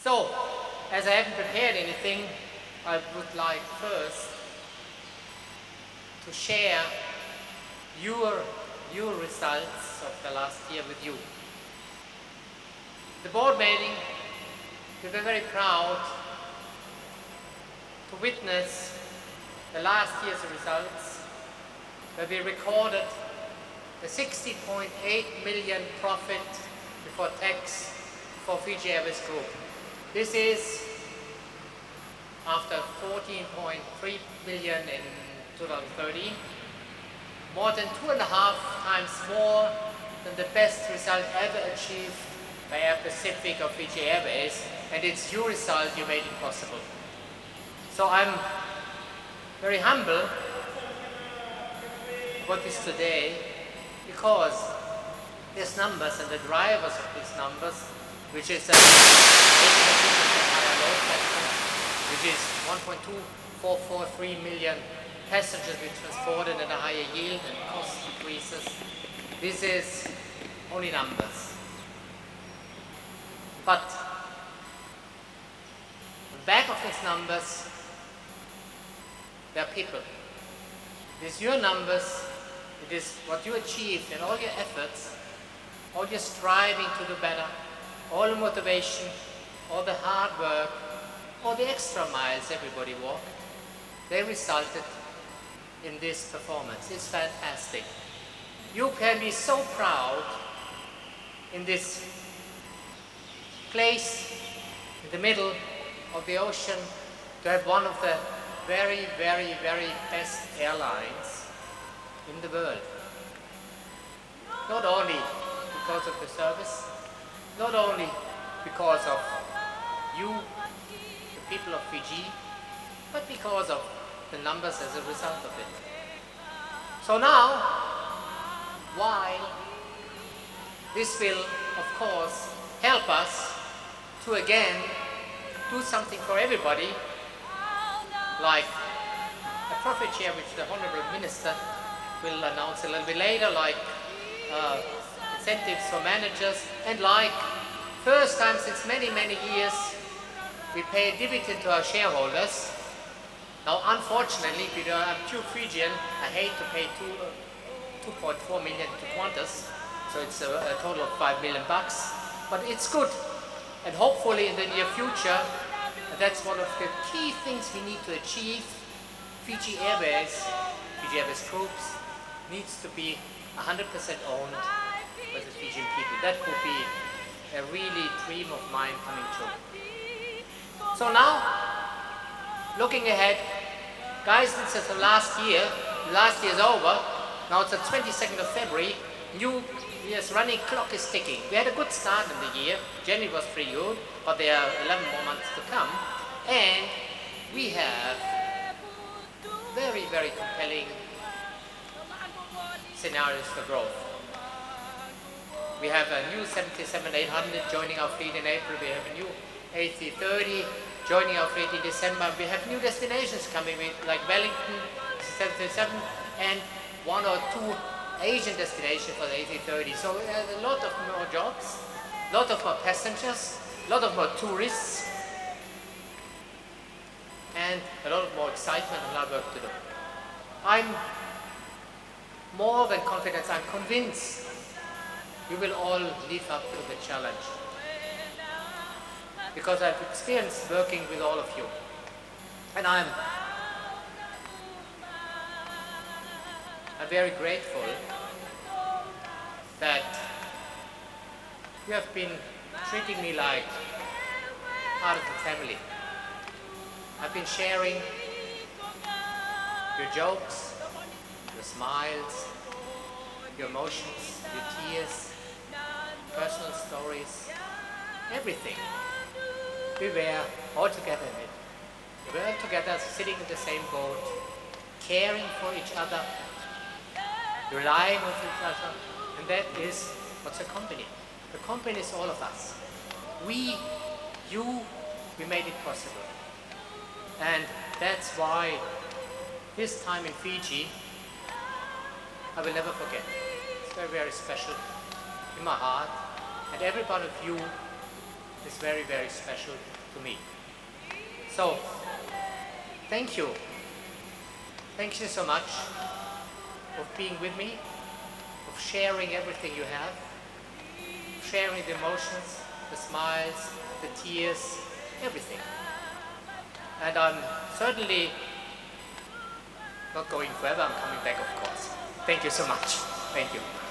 So, as I haven't prepared anything, I would like first to share your results of the last year with you. The board meeting, we were very proud to witness the last year's results, where we recorded the 60.8 million profit before tax for Fiji Airways Group. This is after 14.3 million in 2013, more than 2.5 times more than the best result ever achieved by Air Pacific or Fiji Airways, and it's your result you made it possible. So I'm very humble about this today, because these numbers and the drivers of these numbers, which is a higher load factor, which is 1.2443 million passengers we transported at a higher yield and cost decreases. This is only numbers. But on the back of these numbers, there are people. It is your numbers, it is what you achieved and all your efforts, all your striving to do better, all the motivation, all the hard work, all the extra miles everybody walked, they resulted in this performance. It's fantastic. You can be so proud in this place in the middle of the ocean to have one of the very, very, very best airlines in the world. Not only because of the service, not only because of you, the people of Fiji, but because of the numbers as a result of it. So now, while this will, of course, help us to again do something for everybody, like a profit share which the Honourable Minister will announce a little bit later, like incentives for managers, and like first time since many, many years we pay a dividend to our shareholders. Now unfortunately, because I'm too Fijian, I hate to pay 2.4 million to Qantas, so it's a total of $5 million bucks, but it's good. And hopefully in the near future, that's one of the key things we need to achieve. Fiji Airways Groups needs to be 100% owned by the Fijian people. That would be a really dream of mine coming true. So now, looking ahead, guys, this is the last year. Last year is over. Now it's the 22nd of February. New year's running clock is ticking. We had a good start in the year. January was pretty good, but there are 11 more months to come. And we have very, very compelling scenarios for growth. We have a new 737-800 joining our fleet in April. We have a new A330 joining our fleet in December. We have new destinations coming with, like Wellington 737, and one or two Asian destinations for the A330. So a lot of more jobs, a lot of more passengers, a lot of more tourists, and a lot of more excitement and a lot of work to do. I'm more than confident, I'm convinced you will all live up to the challenge, because I've experienced working with all of you, and I'm very grateful that you have been treating me like part of the family. I've been sharing your jokes, your smiles, your emotions, your tears, personal stories, everything. We were all together in it. We were all together, sitting in the same boat, caring for each other, relying on each other, and that is what's a company. The company is all of us. We made it possible. And that's why this time in Fiji, I will never forget. It's very, very special in my heart. And every one of you is very, very special to me. So, thank you. Thank you so much for being with me, of sharing everything you have, sharing the emotions, the smiles, the tears, everything. And I'm certainly not going forever, I'm coming back, of course. Thank you so much. Thank you.